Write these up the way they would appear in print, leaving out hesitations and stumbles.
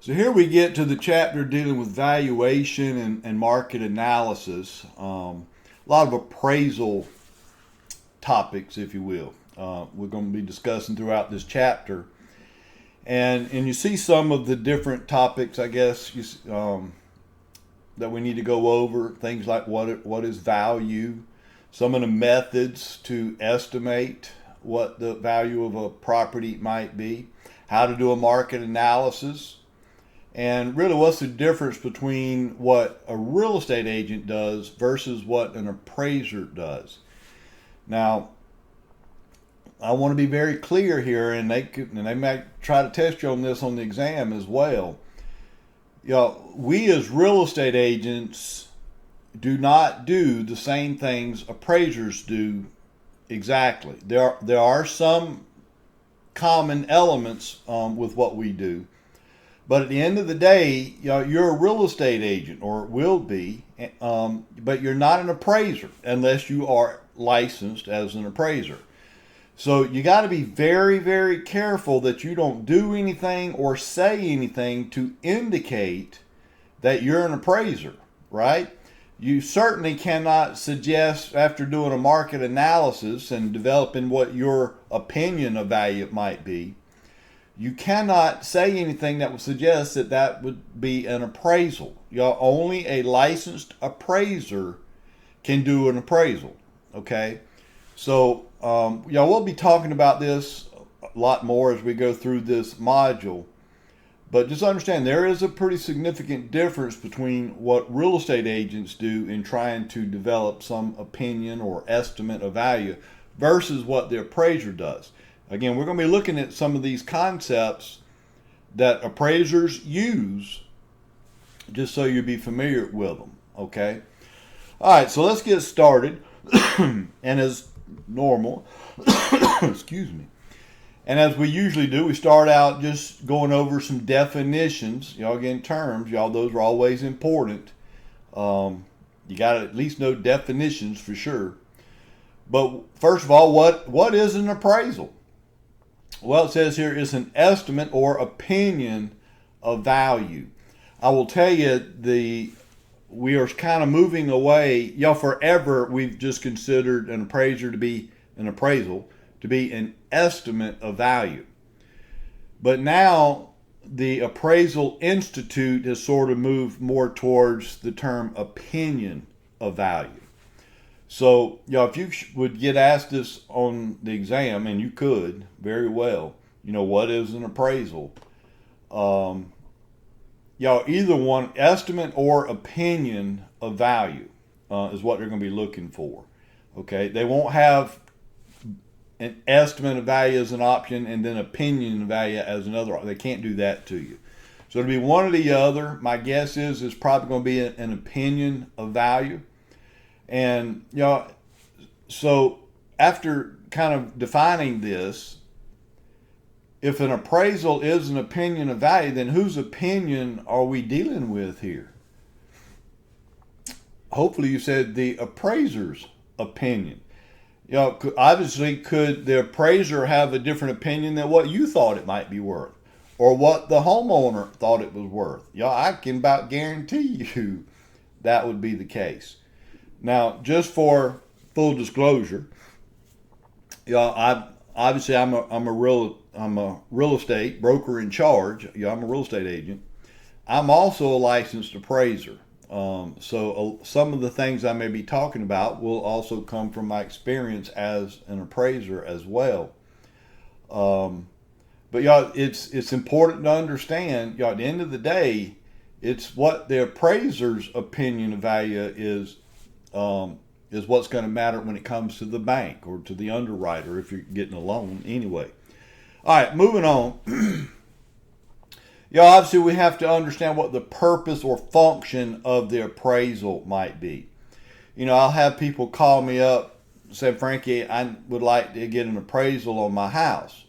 So here we get to the chapter dealing with valuation and market analysis. A lot of appraisal topics, if you will, we're going to be discussing throughout this chapter. And you see some of the different topics, I guess, that we need to go over. Things like what is value, some of the methods to estimate what the value of a property might be, how to do a market analysis, and really what's the difference between what a real estate agent does versus what an appraiser does. Now, I want to be very clear here, and they might try to test you on this on the exam as well. We as real estate agents do not do the same things appraisers do exactly. There are some common elements with what we do, but at the end of the day, you're a real estate agent, or will be, but you're not an appraiser unless you are licensed as an appraiser. So you got to be very, very careful that you don't do anything or say anything to indicate that you're an appraiser, right? You certainly cannot suggest, after doing a market analysis and developing what your opinion of value might be, you cannot say anything that would suggest that that would be an appraisal. Only a licensed appraiser can do an appraisal, okay? So, we'll be talking about this a lot more as we go through this module. But just understand there is a pretty significant difference between what real estate agents do in trying to develop some opinion or estimate of value versus what the appraiser does. Again, we're going to be looking at some of these concepts that appraisers use just so you'll be familiar with them, okay? All right, so let's get started. And as normal, excuse me, and as we usually do, we start out just going over some definitions. Again, terms, those are always important. You got to at least know definitions for sure. But first of all, what is an appraisal? Well, it says here it's an estimate or opinion of value. I will tell you, we are kind of moving away. Forever we've just considered an appraiser to be an appraisal, to be an estimate of value. But now the Appraisal Institute has sort of moved more towards the term opinion of value. So, if you would get asked this on the exam, and you could very well, what is an appraisal? Either one, estimate or opinion of value is what they're going to be looking for. Okay, they won't have an estimate of value as an option and then opinion of value as another. They can't do that to you. So it'll be one or the other. My guess is it's probably going to be an opinion of value. And, so after kind of defining this, if an appraisal is an opinion of value, then whose opinion are we dealing with here? Hopefully you said the appraiser's opinion. Obviously, could the appraiser have a different opinion than what you thought it might be worth, or what the homeowner thought it was worth? I can about guarantee you that would be the case. Now, just for full disclosure, I'm a real estate broker in charge. I'm a real estate agent. I'm also a licensed appraiser. So some of the things I may be talking about will also come from my experience as an appraiser as well. But it's important to understand, at the end of the day, it's what the appraiser's opinion of value is what's going to matter when it comes to the bank or to the underwriter if you're getting a loan anyway. All right, moving on. Obviously we have to understand what the purpose or function of the appraisal might be. I'll have people call me up and say, Frankie, I would like to get an appraisal on my house.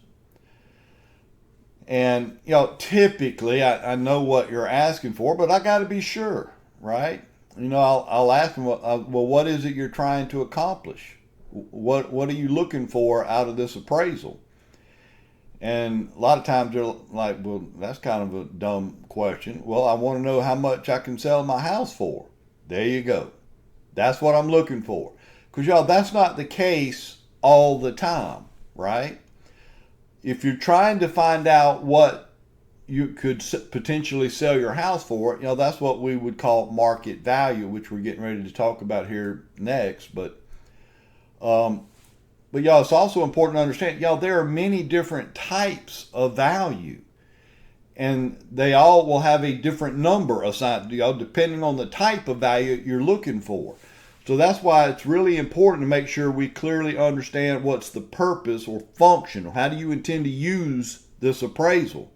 And, typically I know what you're asking for, but I got to be sure, right? I'll ask them, well, what is it you're trying to accomplish? What are you looking for out of this appraisal? And a lot of times they're like, well, that's kind of a dumb question. Well, I want to know how much I can sell my house for. There you go. That's what I'm looking for. Because, y'all, that's not the case all the time, right? If you're trying to find out what you could potentially sell your house for, that's what we would call market value, which we're getting ready to talk about here next. Um, but y'all, it's also important to understand, y'all, there are many different types of value, and they all will have a different number assigned, depending on the type of value you're looking for. So that's why it's really important to make sure we clearly understand what's the purpose or function, or how do you intend to use this appraisal,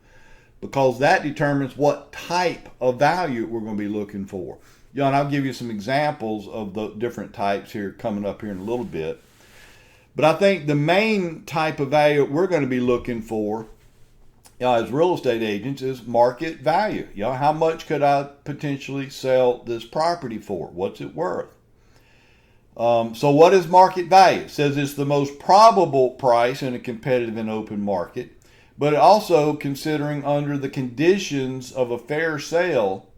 because that determines what type of value we're going to be looking for. And I'll give you some examples of the different types here coming up here in a little bit. But I think the main type of value we're going to be looking for as real estate agents is market value. How much could I potentially sell this property for? What's it worth? So what is market value? It says it's the most probable price in a competitive and open market, but also considering under the conditions of a fair sale,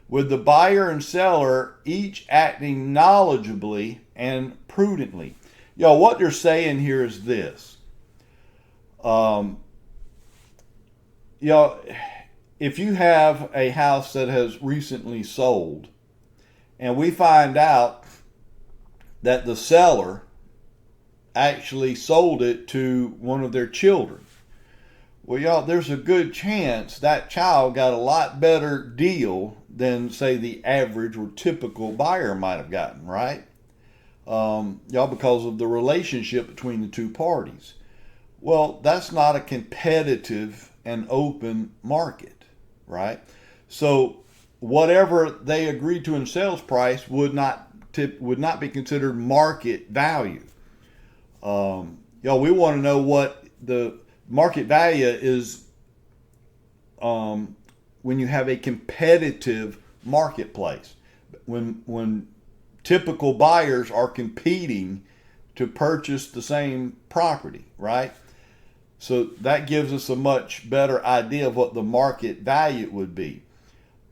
with the buyer and seller each acting knowledgeably and prudently. What they're saying here is this. If you have a house that has recently sold, and we find out that the seller actually sold it to one of their children, well, there's a good chance that child got a lot better deal than, say, the average or typical buyer might have gotten, right? Because of the relationship between the two parties. Well, that's not a competitive and open market, right? So whatever they agreed to in sales price would not be considered market value. We want to know what the market value is when you have a competitive marketplace. When typical buyers are competing to purchase the same property, right? So that gives us a much better idea of what the market value would be.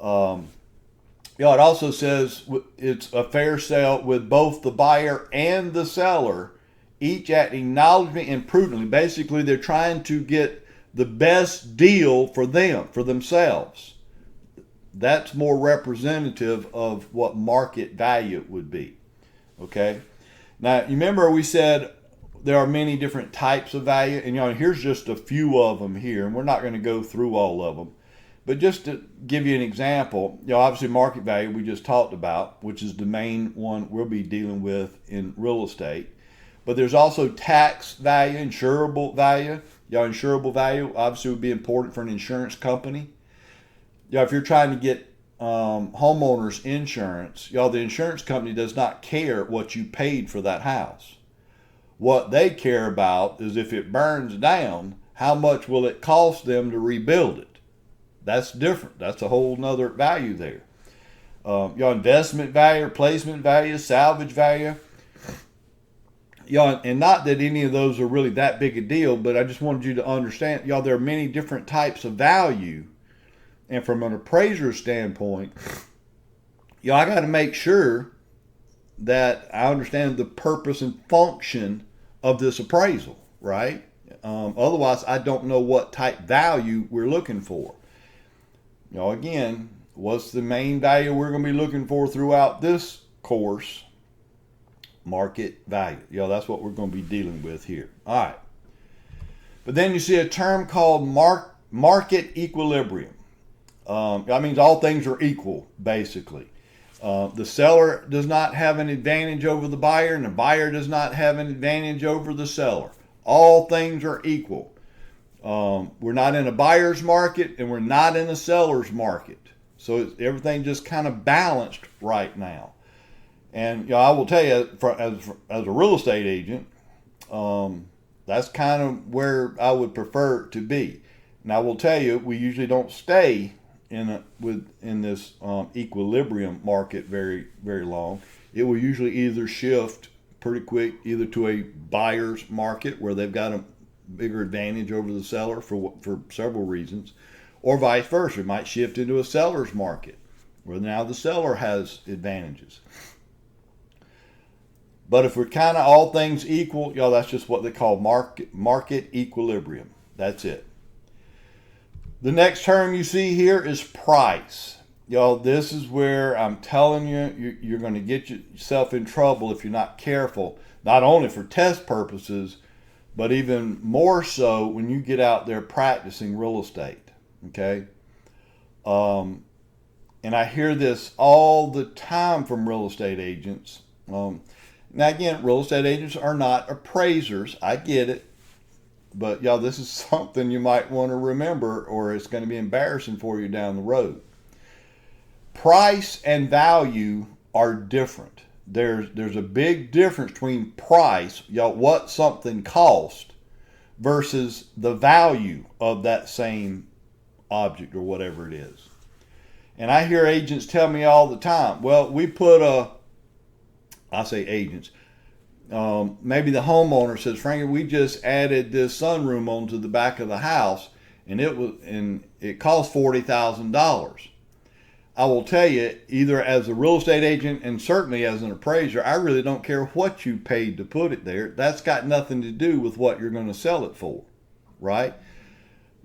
It also says it's a fair sale with both the buyer and the seller each acting knowledgeably and prudently. Basically, they're trying to get the best deal for themselves. That's more representative of what market value would be. Okay? Now, you remember we said there are many different types of value, and here's just a few of them here, and we're not going to go through all of them. But just to give you an example, obviously market value we just talked about, which is the main one we'll be dealing with in real estate. But there's also tax value, insurable value. Insurable value obviously would be important for an insurance company. If you're trying to get homeowners insurance, the insurance company does not care what you paid for that house. What they care about is if it burns down, how much will it cost them to rebuild it? That's different. That's a whole nother value there. Investment value, replacement value, salvage value. And not that any of those are really that big a deal, but I just wanted you to understand, there are many different types of value. And from an appraiser standpoint, I got to make sure that I understand the purpose and function of this appraisal, right? Otherwise, I don't know what type value we're looking for. Again, what's the main value we're going to be looking for throughout this course? Market value. That's what we're going to be dealing with here. All right. But then you see a term called market equilibrium. That means all things are equal, basically. The seller does not have an advantage over the buyer, and the buyer does not have an advantage over the seller. All things are equal. We're not in a buyer's market, and we're not in a seller's market. So everything just kind of balanced right now. And I will tell you, as a real estate agent, that's kind of where I would prefer it to be. And I will tell you, we usually don't stay in this equilibrium market very, very long. It will usually either shift pretty quick, either to a buyer's market where they've got bigger advantage over the seller for several reasons, or vice versa. It might shift into a seller's market where now the seller has advantages. But if we're kind of all things equal, y'all, that's just what they call market equilibrium. That's it. The next term you see here is price. Y'all, this is where I'm telling you, you're going to get yourself in trouble if you're not careful, not only for test purposes, but even more so when you get out there practicing real estate. Okay? And I hear this all the time from real estate agents. Now, again, real estate agents are not appraisers. I get it. But, y'all, this is something you might want to remember, or it's going to be embarrassing for you down the road. Price and value are different. There's a big difference between price, y'all, what something cost, versus the value of that same object or whatever it is. And I hear agents tell me all the time, well, we put I say agents, maybe the homeowner says, Frankie, we just added this sunroom onto the back of the house, and it cost $40,000. I will tell you, either as a real estate agent and certainly as an appraiser, I really don't care what you paid to put it there. That's got nothing to do with what you're going to sell it for, right?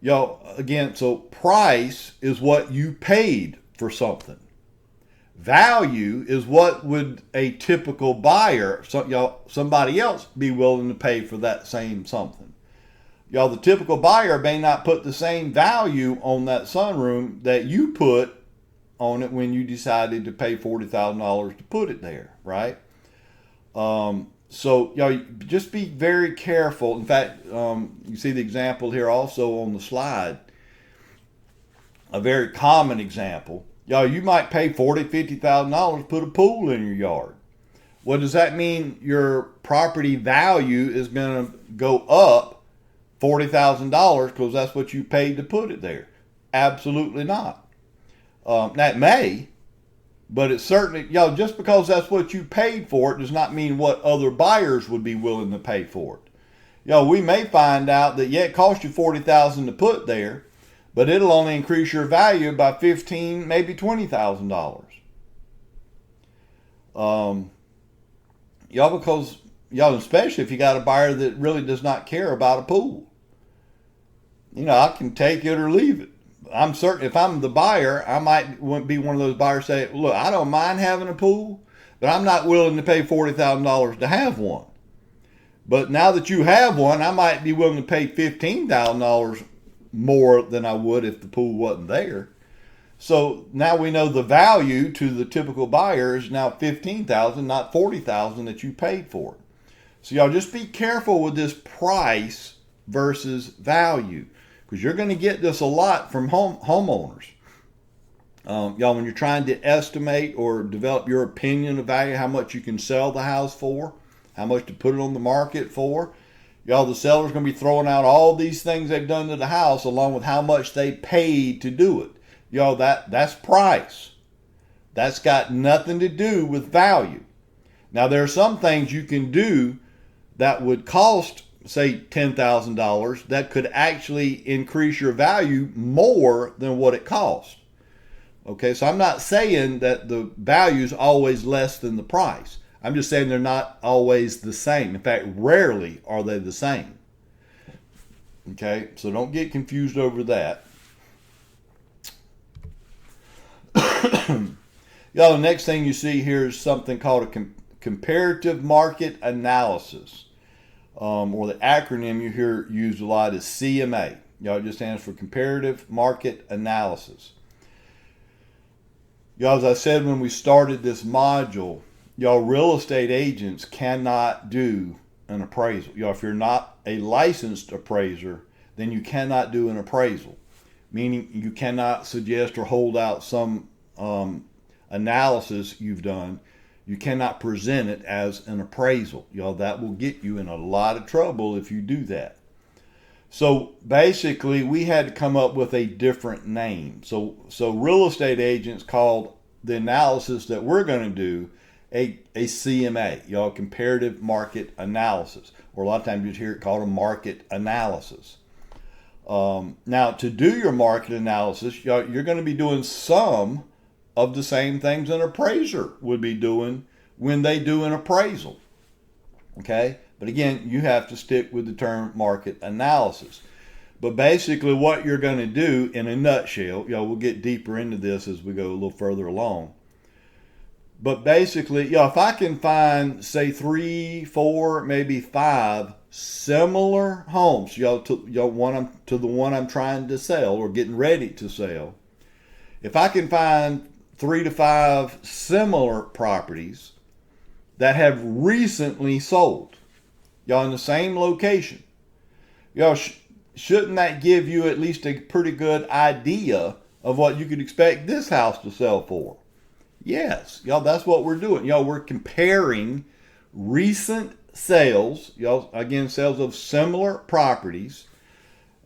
Y'all, again, so price is what you paid for something. Value is what would a typical buyer, somebody else, be willing to pay for that same something. Y'all, the typical buyer may not put the same value on that sunroom that you put on it when you decided to pay $40,000 to put it there, right? So, y'all, just be very careful. In fact, you see the example here also on the slide. A very common example. Y'all, you might pay $40,000, $50,000 to put a pool in your yard. Well, does that mean your property value is going to go up $40,000 because that's what you paid to put it there? Absolutely not. That may, but it's certainly, y'all, just because that's what you paid for it does not mean what other buyers would be willing to pay for it. Y'all, we may find out that, yeah, it cost you $40,000 to put there, but it'll only increase your value by $15,000, maybe $20,000. Y'all, because, y'all, especially if you got a buyer that really does not care about a pool. You know, I can take it or leave it. I'm certain if I'm the buyer, I might be one of those buyers say, look, I don't mind having a pool, but I'm not willing to pay $40,000 to have one. But now that you have one, I might be willing to pay $15,000 more than I would if the pool wasn't there. So now we know the value to the typical buyer is now $15,000, not $40,000 that you paid for it. So y'all just be careful with this price versus value, because you're going to get this a lot from homeowners. Y'all, when you're trying to estimate or develop your opinion of value, how much you can sell the house for, how much to put it on the market for, y'all, the seller's going to be throwing out all these things they've done to the house along with how much they paid to do it. Y'all, that's price. That's got nothing to do with value. Now, there are some things you can do that would cost, say, $10,000 that could actually increase your value more than what it cost. Okay, so I'm not saying that the value is always less than the price. I'm just saying they're not always the same. In fact, rarely are they the same. Okay, so don't get confused over that. Y'all, the next thing you see here is something called a comparative market analysis. Or the acronym you hear used a lot is CMA. Y'all, it just stands for Comparative Market Analysis. Y'all, as I said when we started this module, y'all, real estate agents cannot do an appraisal. Y'all, if you're not a licensed appraiser, then you cannot do an appraisal. Meaning you cannot suggest or hold out some analysis you've done. You cannot present it as an appraisal. Y'all, that will get you in a lot of trouble if you do that. So basically, we had to come up with a different name. So real estate agents called the analysis that we're going to do a CMA, y'all, comparative market analysis. or a lot of times you hear it called a market analysis. Now, to do your market analysis, you're going to be doing some of the same things an appraiser would be doing when they do an appraisal. Okay? But again, you have to stick with the term market analysis. But basically what you're going to do in a nutshell, we'll get deeper into this as we go a little further along. But basically, if I can find, say, 3, 4, maybe 5 similar homes, to the one I'm trying to sell or getting ready to sell, if I can find 3 to 5 similar properties that have recently sold, in the same location, shouldn't that give you at least a pretty good idea of what you could expect this house to sell for? Yes, that's what we're doing. We're comparing recent sales, again, sales of similar properties.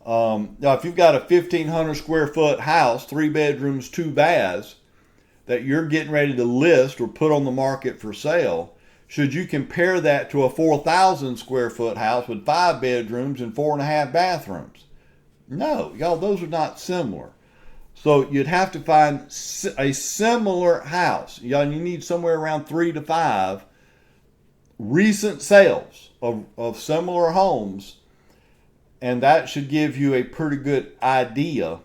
If you've got a 1,500 square foot house, 3 bedrooms, 2 baths, that you're getting ready to list or put on the market for sale, should you compare that to a 4,000 square foot house with 5 bedrooms and 4.5 bathrooms? No, those are not similar. So you'd have to find a similar house. You need somewhere around 3 to 5 recent sales of similar homes, and that should give you a pretty good idea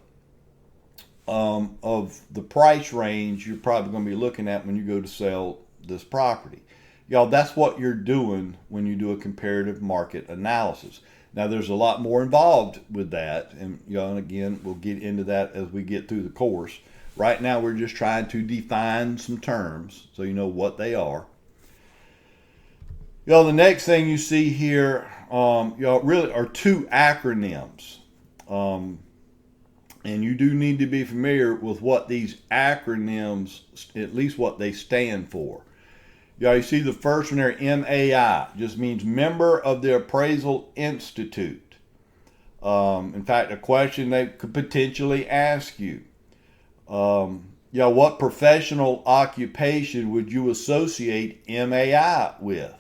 of the price range you're probably going to be looking at when you go to sell this property. That's what you're doing when you do a comparative market analysis. Now, there's a lot more involved with that, and again, we'll get into that as we get through the course. Right now, we're just trying to define some terms so you know what they are. The next thing you see here, really are 2 acronyms, and you do need to be familiar with what these acronyms, at least what they stand for. You see the first one there, MAI, just means Member of the Appraisal Institute. In fact, a question they could potentially ask you, what professional occupation would you associate MAI with?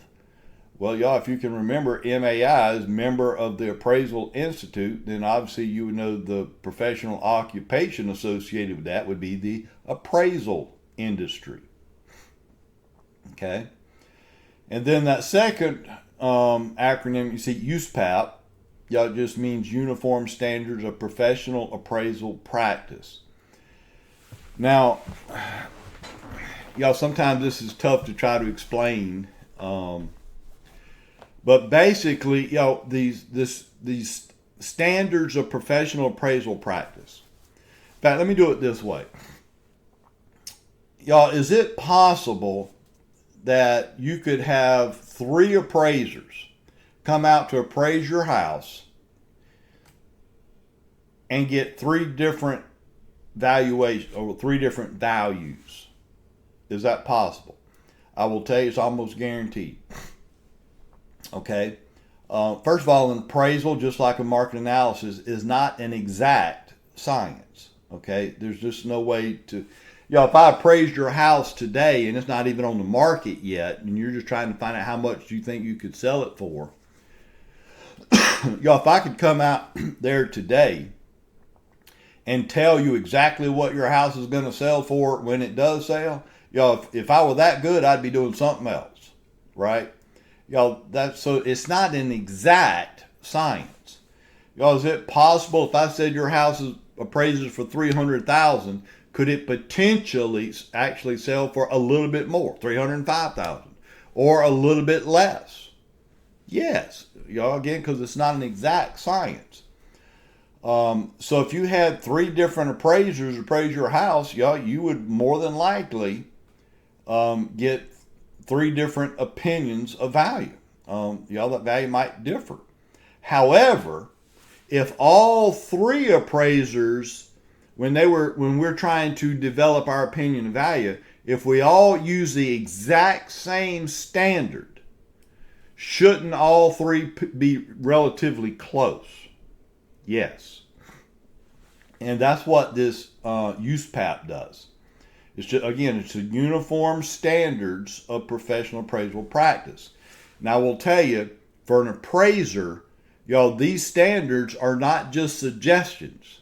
Well, if you can remember, MAI is Member of the Appraisal Institute, then obviously you would know the professional occupation associated with that would be the appraisal industry. Okay, and then that second acronym, you see USPAP, it just means Uniform Standards of Professional Appraisal Practice. Now, sometimes this is tough to try to explain, but basically, these standards of professional appraisal practice. In fact, let me do it this way. Is it possible that you could have 3 appraisers come out to appraise your house and get 3 different valuations or 3 different values? Is that possible? I will tell you, it's almost guaranteed. Okay. First of all, an appraisal, just like a market analysis, is not an exact science. Okay. There's just no way to... if I appraised your house today and it's not even on the market yet, and you're just trying to find out how much you think you could sell it for, if I could come out there today and tell you exactly what your house is going to sell for when it does sell, if I were that good, I'd be doing something else, right? So it's not an exact science. Is it possible if I said your house appraises for $300,000? Could it potentially actually sell for a little bit more, $305,000, or a little bit less? Yes, again, because it's not an exact science. So if you had 3 different appraisers appraise your house, you would more than likely get 3 different opinions of value. That value might differ. However, if all 3 appraisers, when we're trying to develop our opinion of value, if we all use the exact same standard, shouldn't all 3 be relatively close? Yes. And that's what this USPAP does. It's just, again, it's a Uniform Standards of Professional Appraisal Practice. Now, I will tell you, for an appraiser, y'all, these standards are not just suggestions.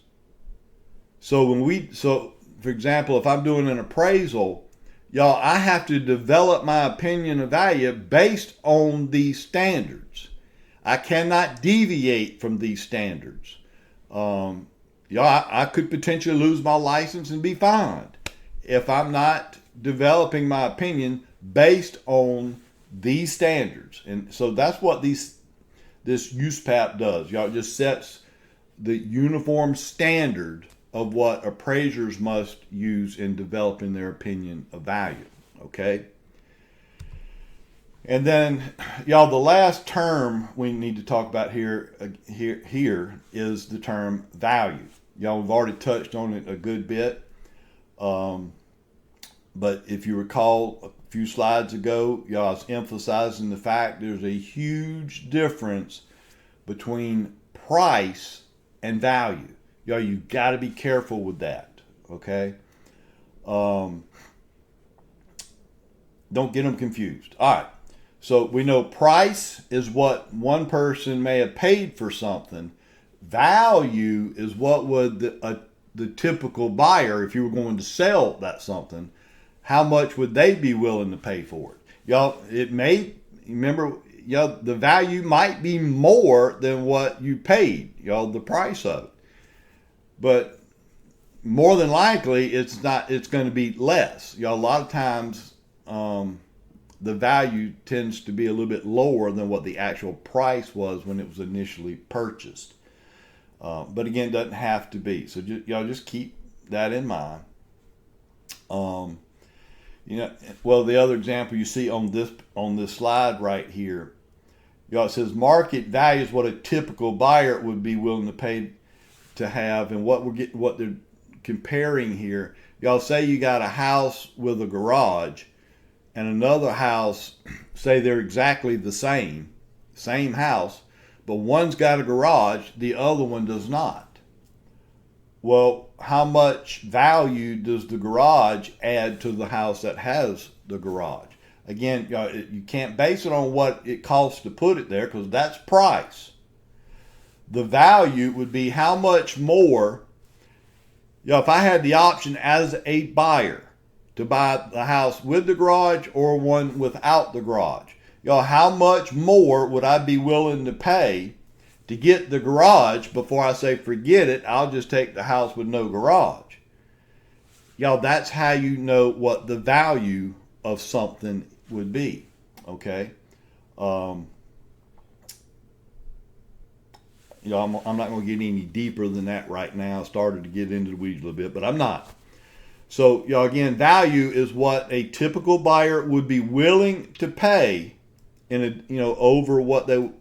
So for example, if I'm doing an appraisal, y'all, I have to develop my opinion of value based on these standards. I cannot deviate from these standards. I could potentially lose my license and be fined if I'm not developing my opinion based on these standards. And so that's what this USPAP does. Y'all, it just sets the uniform standard of what appraisers must use in developing their opinion of value. Okay? And then, y'all, the last term we need to talk about here is the term value. Y'all, we've already touched on it a good bit. But if you recall a few slides ago, y'all, I was emphasizing the fact there's a huge difference between price and value. Y'all, you got to be careful with that, okay? Don't get them confused. All right. So we know price is what one person may have paid for something. Value is what would the typical buyer, if you were going to sell that something, how much would they be willing to pay for it? Y'all, the value might be more than what you paid, y'all, the price of it. But more than likely, it's going to be less. Y'all, a lot of times, the value tends to be a little bit lower than what the actual price was when it was initially purchased. But again, it doesn't have to be. So y'all just keep that in mind. The other example you see on this slide right here, y'all, it says market value is what a typical buyer would be willing to pay to have, and what they're comparing here. Y'all, say you got a house with a garage and another house, say they're exactly the same house, but one's got a garage, the other one does not. Well, how much value does the garage add to the house that has the garage? Again, you can't base it on what it costs to put it there, because that's price. The value would be how much more, if I had the option as a buyer to buy the house with the garage or one without the garage, how much more would I be willing to pay to get the garage before I say, forget it, I'll just take the house with no garage? That's how you know what the value of something would be, okay? I'm not going to get any deeper than that right now. I started to get into the weeds a little bit, but I'm not. So, again, value is what a typical buyer would be willing to pay over what the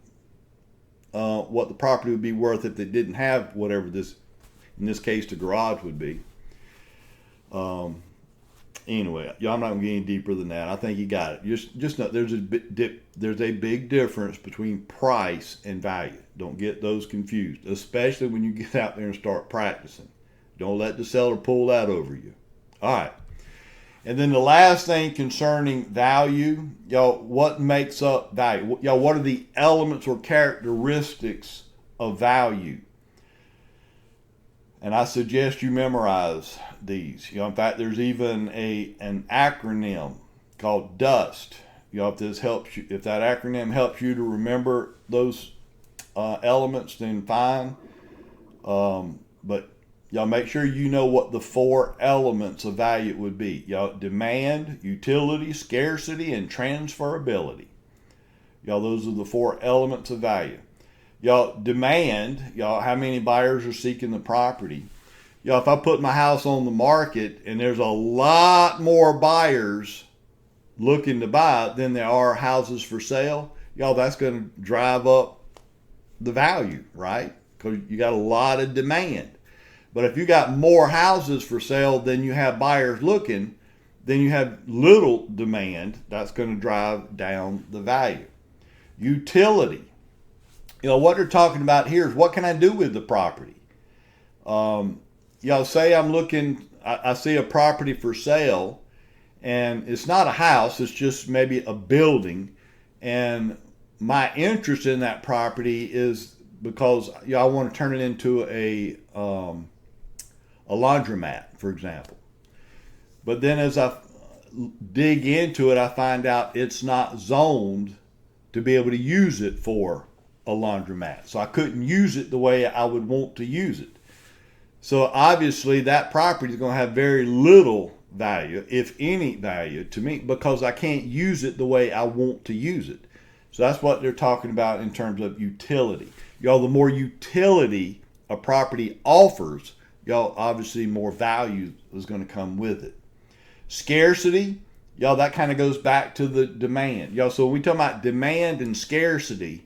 property would be worth if they didn't have whatever in this case, the garage would be. Anyway, I'm not going to get any deeper than that. I think you got it. Just know there's a big difference between price and value. Don't get those confused, especially when you get out there and start practicing. Don't let the seller pull that over you. All right. And then the last thing concerning value, what makes up value? What are the elements or characteristics of value? And I suggest you memorize these. In fact, there's even an acronym called DUST. If that acronym helps you to remember those elements, then fine. But make sure you know what the 4 elements of value would be. Demand, utility, scarcity, and transferability. Those are the 4 elements of value. Demand, how many buyers are seeking the property? If I put my house on the market and there's a lot more buyers looking to buy than there are houses for sale, that's going to drive up the value, right? Because you got a lot of demand. But if you got more houses for sale than you have buyers looking, then you have little demand. That's going to drive down the value. Utility. What they're talking about here is what can I do with the property? Say I'm looking, I see a property for sale, and it's not a house, it's just maybe a building, and my interest in that property is because I want to turn it into a laundromat, for example. But then as I dig into it, I find out it's not zoned to be able to use it for a laundromat. So I couldn't use it the way I would want to use it. So obviously that property is going to have very little value, if any value, to me because I can't use it the way I want to use it. So that's what they're talking about in terms of utility. Y'all, the more utility a property offers, y'all, obviously more value is going to come with it. Scarcity, y'all, that kind of goes back to the demand. Y'all, so when we talk about demand and scarcity,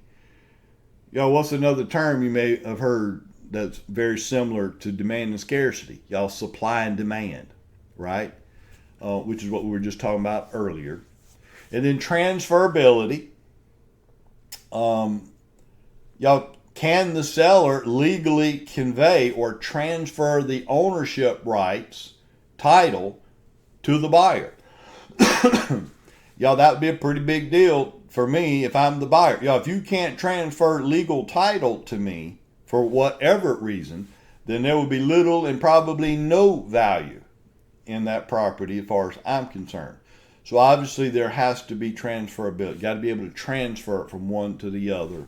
y'all, what's another term you may have heard that's very similar to demand and scarcity? Y'all, supply and demand, right? Which is what we were just talking about earlier. And then transferability. Y'all, can the seller legally convey or transfer the ownership rights, title, to the buyer? Y'all, that would be a pretty big deal for me if I'm the buyer. Y'all, if you can't transfer legal title to me for whatever reason, then there will be little and probably no value in that property as far as I'm concerned. So obviously there has to be transferability. You got to be able to transfer it from one to the other